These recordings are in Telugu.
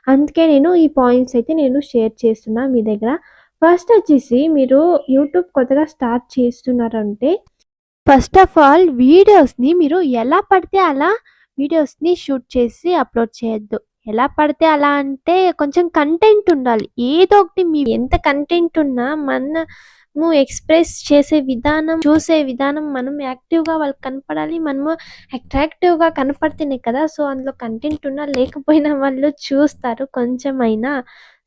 అందుకే నేను ఈ పాయింట్స్ అయితే నేను షేర్ చేస్తున్నా మీ దగ్గర. ఫస్ట్ వచ్చేసి మీరు యూట్యూబ్ కొత్తగా స్టార్ట్ చేస్తున్నారంటే, ఫస్ట్ ఆఫ్ ఆల్ వీడియోస్‌ని మీరు ఎలా పడితే అలా వీడియోస్‌ని షూట్ చేసి అప్‌లోడ్ చేయొద్దు. ఎలా పడితే అలా అంటే కొంచెం కంటెంట్ ఉండాలి. ఏదో ఒకటి మీ ఎంత కంటెంట్ ఉన్నా మనము ఎక్స్‌ప్రెస్ చేసే విధానం, చూసే విధానం మనం యాక్టివ్‌గా వాళ్ళకి కనపడాలి. మనము అట్రాక్టివ్‌గా కనపడితేనే కదా! సో, అందులో కంటెంట్ ఉన్నా లేకపోయినా వాళ్ళు చూస్తారు కొంచెమైనా.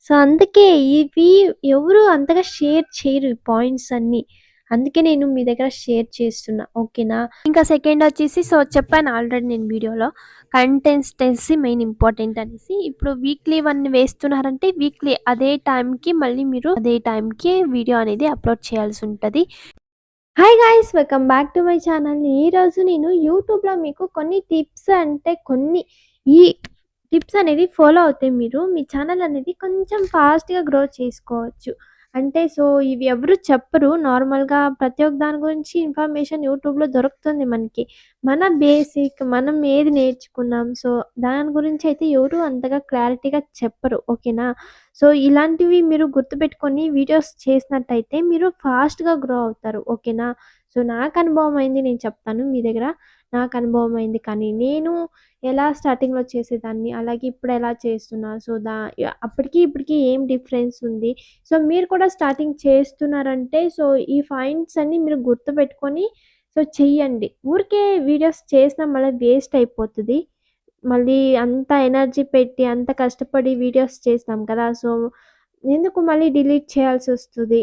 సో, అందుకే ఇవి ఎవరు అంతగా షేర్ చేయరు ఈ పాయింట్స్ అన్నీ. అందుకే నేను మీ దగ్గర షేర్ చేస్తున్నా. ఓకేనా? ఇంకా సెకండ్ వచ్చేసి చెప్పాను ఆల్రెడీ నేను వీడియోలో. కన్సిస్టెన్సీ మెయిన్ ఇంపార్టెంట్ అనేసి. ఇప్పుడు వీక్లీ 1 వేస్తున్నారంటే వీక్లీ అదే టైంకి మళ్ళీ మీరు అదే టైంకి వీడియో అనేది అప్‌లోడ్ చేయాల్సి ఉంటది. Hi guys! Welcome back to my channel. ఈరోజు నేను యూట్యూబ్‌లో మీకు కొన్ని టిప్స్ అంటే ఈ టిప్స్ అనేది ఫాలో అవుతే మీరు మీ ఛానల్ అనేది కొంచెం ఫాస్ట్‌గా గ్రో చేసుకోవచ్చు. అంటే ఇవి ఎవరు చెప్పరు. నార్మల్‌గా ప్రతి ఒక్క దాని గురించి ఇన్ఫర్మేషన్ యూట్యూబ్‌లో దొరుకుతుంది మనకి. మన బేసిక్ మనం ఏది నేర్చుకున్నాం. దాని గురించి అయితే ఎవరు అంతగా క్లారిటీగా చెప్పరు. ఓకేనా? ఇలాంటివి మీరు గుర్తుపెట్టుకొని వీడియోస్ చేసినట్టయితే మీరు ఫాస్ట్‌గా గ్రో అవుతారు. ఓకేనా? నాకు అనుభవం అయింది నేను చెప్తాను మీ దగ్గర. నాకు అనుభవం అయింది కానీ నేను ఎలా స్టార్టింగ్‌లో చేసేదాన్ని, అలాగే ఇప్పుడు ఎలా చేస్తున్నా. అప్పటికి ఇప్పటికి ఏం డిఫరెన్స్ ఉంది. మీరు కూడా స్టార్టింగ్ చేస్తున్నారంటే ఈ పాయింట్స్ అన్నీ మీరు గుర్తుపెట్టుకొని చెయ్యండి. ఊరికే వీడియోస్ చేసినా మళ్ళీ వేస్ట్ అయిపోతది. మళ్ళీ అంత ఎనర్జీ పెట్టి, అంత కష్టపడి వీడియోస్ చేస్తాం కదా! ఎందుకు మళ్ళీ డిలీట్ చేయాల్సొస్తది.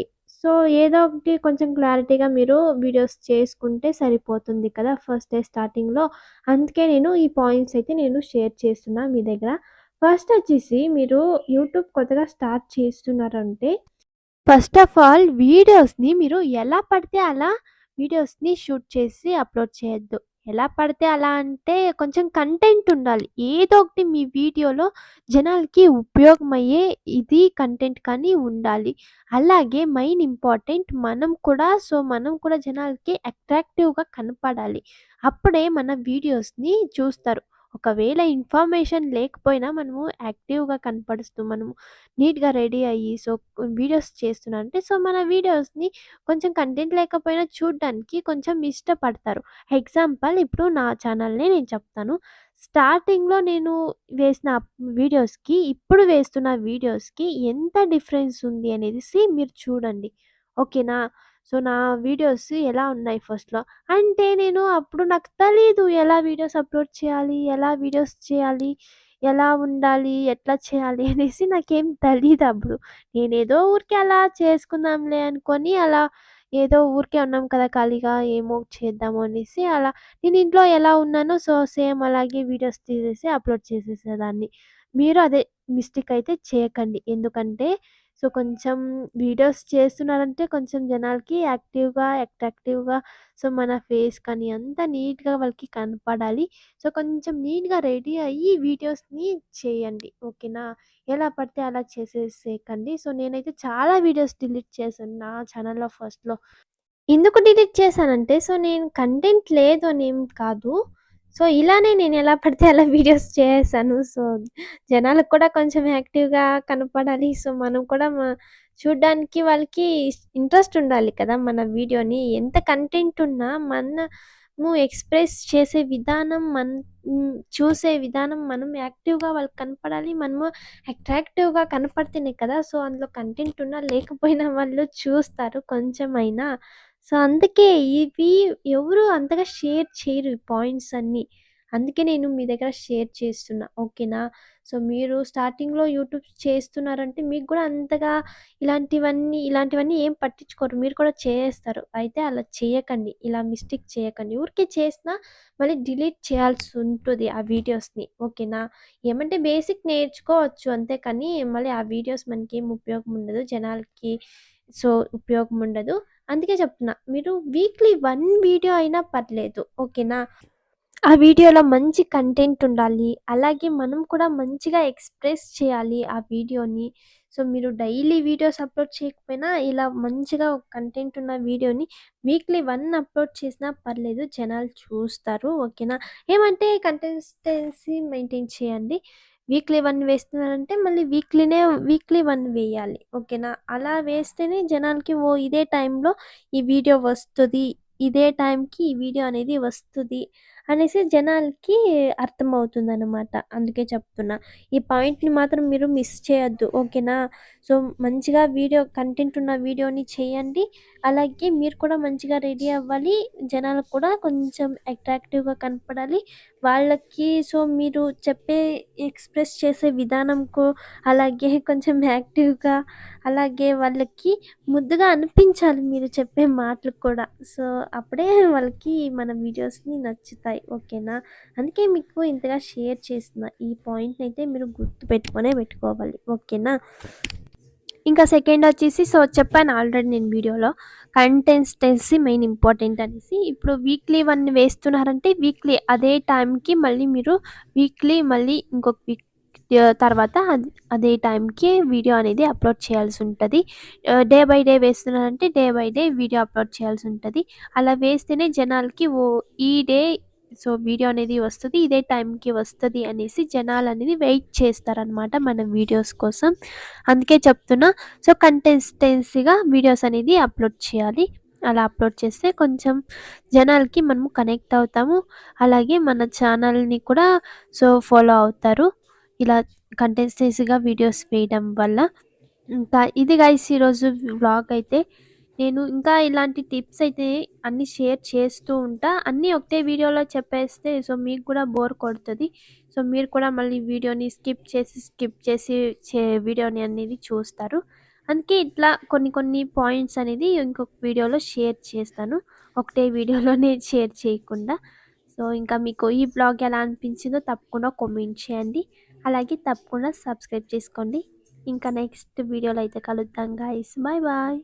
ఏదో ఒకటి కొంచెం క్లారిటీగా మీరు వీడియోస్ చేసుకుంటే సరిపోతుంది కదా! ఫస్ట్ డే స్టార్టింగ్‌లో. అందుకే నేను ఈ పాయింట్స్ అయితే నేను షేర్ చేస్తున్నా మీ దగ్గర. ఫస్ట్ వచ్చేసి మీరు యూట్యూబ్ కొత్తగా స్టార్ట్ చేస్తున్నారంటే, ఫస్ట్ ఆఫ్ ఆల్ వీడియోస్‌ని మీరు ఎలా పడితే అలా వీడియోస్‌ని షూట్ చేసి అప్‌లోడ్ చేయొద్దు. ఎలా పడితే అలా అంటే కొంచెం కంటెంట్ ఉండాలి. ఏదో ఒకటి మీ వీడియోలో జనాలకి ఉపయోగమయ్యే ఇది కంటెంట్ కానీ ఉండాలి. అలాగే మెయిన్ ఇంపార్టెంట్ మనం కూడా జనాలకి అట్రాక్టివ్‌గా కనపడాలి. అప్పుడే మన వీడియోస్‌ని చూస్తారు. ఒకవేళ ఇన్ఫర్మేషన్ లేకపోయినా మనము యాక్టివ్‌గా కనపడుస్తూ మనము నీట్‌గా రెడీ అయ్యి వీడియోస్ చేస్తున్నానంటే మన వీడియోస్‌ని కొంచెం కంటెంట్ లేకపోయినా చూడ్డానికి కొంచెం ఇష్టపడతారు. ఎగ్జాంపుల్ ఇప్పుడు నా ఛానల్‌నే నేను చెప్తాను. స్టార్టింగ్‌లో నేను వేసిన వీడియోస్‌కి, ఇప్పుడు వేస్తున్న వీడియోస్‌కి ఎంత డిఫరెన్స్ ఉంది అనేసి మీరు చూడండి. ఓకేనా? నా వీడియోస్ ఎలా ఉన్నాయి ఫస్ట్‌లో. అంటే నేను అప్పుడు నాకు తెలీదు ఎలా వీడియోస్ అప్‌లోడ్ చేయాలి? ఎలా వీడియోస్ చేయాలి? ఎలా ఉండాలి? ఎట్లా చేయాలి? అనేసి నాకేం తెలీదప్పుడు. నేనేదో ఊరికే అలా చేసుకుందాంలే అనుకోని అలా ఏదో ఊరికే ఉన్నాం కదా ఖాళీగా ఏమో చేద్దాము అనేసి అలా నేను ఇంట్లో ఎలా ఉన్నానో సేమ్ అలాగే వీడియోస్ తీసేసి అప్‌లోడ్ చేసేసేదాన్ని. మీరు అదే మిస్టేక్ అయితే చేయకండి. ఎందుకంటే కొంచెం వీడియోస్ చేస్తున్నారంటే కొంచెం జనాలకి యాక్టివ్‌గా, అట్రాక్టివ్‌గా మన ఫేస్ కానీ అంతా నీట్‌గా వాళ్ళకి కనపడాలి. కొంచెం నీట్‌గా రెడీ అయ్యి వీడియోస్‌ని చేయండి. ఓకేనా? ఎలా పడితే అలా చేసేసేయకండి. నేనైతే చాలా వీడియోస్ డిలీట్ చేశాను నా ఛానెల్‌లో ఫస్ట్‌లో. ఎందుకు డిలీట్ చేశానంటే, నేను కంటెంట్ లేదు అనేం కాదు. ఇలానే నేను ఎలా పడితే అలా వీడియోస్ చేశాను. జనాలకు కూడా కొంచెం యాక్టివ్‌గా కనపడాలి. మనం కూడా చూడ్డానికి వాళ్ళకి ఇంట్రెస్ట్ ఉండాలి కదా! మన వీడియోని. ఎంత కంటెంట్ ఉన్నా మనము ఎక్స్‌ప్రెస్ చేసే విధానం, చూసే విధానం మనం యాక్టివ్‌గా వాళ్ళకి కనపడాలి. మనము అట్రాక్టివ్‌గా కనపడితేనే కదా! అందులో కంటెంట్ ఉన్నా లేకపోయినా వాళ్ళు చూస్తారు కొంచెమైనా. అందుకే ఇవి ఎవరు అంతగా షేర్ చేయరు ఈ పాయింట్స్ అన్నీ. అందుకే నేను మీ దగ్గర షేర్ చేస్తున్నా. ఓకేనా? మీరు స్టార్టింగ్‌లో యూట్యూబ్ చేస్తున్నారంటే మీకు గూడా అంతగా ఇలాంటివన్నీ ఏం పట్టించుకోరు. మీరు కూడా చేసేస్తారు. అయితే అలా చేయకండి. ఇలా మిస్టేక్ చేయకండి. ఊరికే చేసినా మళ్ళీ డిలీట్ చేయాల్సి ఉంటది ఆ వీడియోస్‌ని. ఓకేనా? ఏమంటే బేసిక్ నేర్చుకోవచ్చు అంతే కానీ మళ్ళీ ఆ వీడియోస్ మనకేం ఉపయోగం ఉండదు. జనాలకి ఉపయోగం ఉండదు. అందుకే చెప్తున్నా. మీరు వీక్లీ 1 వీడియో అయినా పర్లేదు. ఓకేనా? ఆ వీడియోలో మంచి కంటెంట్ ఉండాలి. అలాగే మనం కూడా మంచిగా ఎక్స్‌ప్రెస్ చేయాలి ఆ వీడియోని. మీరు డైలీ వీడియోస్ అప్‌లోడ్ చేయకపోయినా ఇలా మంచిగా ఒక కంటెంట్ ఉన్న వీడియోని వీక్లీ 1 అప్‌లోడ్ చేసినా పర్లేదు. జనాలు చూస్తారు. ఓకేనా? ఏమంటే కన్సిస్టెన్సీ మెయింటైన్ చేయండి. వీక్లీ 1 వేస్తున్నారంటే మళ్ళీ వీక్లీ 1 వేయాలి. ఓకేనా? అలా వేస్తేనే జనాలకి ఓహ్! ఇదే టైంలో ఈ వీడియో వస్తది. ఇదే టైంకి ఈ వీడియో అనేది వస్తది అనేసి జనాలకి అర్థమవుతుందనమాట. అందుకే చెప్తున్నా. ఈ పాయింట్‌ని మాత్రం మీరు మిస్ చేయొద్దు. ఓకేనా? సో, మంచిగా కంటెంట్ ఉన్న వీడియోని చేయండి. అలాగే మీరు కూడా మంచిగా రెడీ అవ్వాలి. జనాలకు కూడా కొంచెం అట్రాక్టివ్‌గా కనపడాలి. వాళ్ళకి మీరు ఎక్స్‌ప్రెస్ చేసే విధానంకు అలాగే కొంచెం యాక్టివ్‌గా అలాగే వాళ్ళకి ముద్దుగా అనిపించాలి మీరు చెప్పే మాటలు కూడా. సో, అప్పుడే వాళ్ళకి మన వీడియోస్‌ని నచ్చుతాయి. ఓకేనా? అందుకే మీకు ఇంతగా షేర్ చేస్తున్నా. ఈ పాయింట్‌నయితే మీరు గుర్తుపెట్టుకొనే పెట్టుకోవాలి. ఓకేనా? ఇంకా సెకండొచ్చేసి చెప్పాను ఆల్రెడీ నేను వీడియోలో. కన్సిస్టెన్సీ మెయిన్ ఇంపార్టెంట్ అనేసి. ఇప్పుడు వీక్లీ 1 వేస్తున్నారంటే వీక్లీ అదే టైంకి మళ్ళీ మీరు మళ్ళీ ఇంకొక వీక్ తర్వాత అదే టైంకి వీడియో అనేది అప్‌లోడ్ చేయాల్సుంటది. డే బై డే వేస్తున్నారంటే day by day video upload చేయాల్సుంటది. అలా వేస్తేనే జనాలకి ఈ డే వీడియో అనేది వస్తది. ఇదే టైంకి వస్తది అనేసి జనాలనేది వెయిట్ చేస్తారనమాట మన వీడియోస్ కోసం. అందుకే చెప్తున్నా. కన్సిస్టెన్సీగా వీడియోస్ అనేది అప్‌లోడ్ చేయాలి. అలా అప్‌లోడ్ చేస్తే కొంచెం జనాలకి మనము కనెక్ట్ అవుతాము. అలాగే మన ఛానల్‌ని కూడా ఫాలో అవుతారు. ఇలా కన్సిస్టెన్సీగా వీడియోస్ వేయడం వల్ల. ఇంకా ఇది గైస్ ఈరోజు వ్లాగ్ అయితే. నేను ఇంకా ఇలాంటి టిప్స్ అయితే అన్నీ షేర్ చేస్తూ ఉంటా. అన్నీ ఒకటే వీడియోలో చెప్పేస్తే మీకు కూడా బోర్ కొడతది. మీరు కూడా మళ్ళీ వీడియోని స్కిప్ చేసి వీడియోని అనేది చూస్తారు. అందుకే ఇట్లా కొన్ని కొన్ని పాయింట్స్ అనేది ఇంకొక వీడియోలో షేర్ చేస్తాను. ఒకటే వీడియోలోనే షేర్ చేయకుండా. ఇంకా మీకు ఈ వ్లాగ్ ఎలా అనిపించిందో తప్పకుండా కామెంట్ చేయండి. అలాగే తప్పకుండా సబ్స్క్రైబ్ చేసుకోండి. ఇంకా నెక్స్ట్ వీడియోలో అయితే కలుద్దాం గైస్. Bye bye.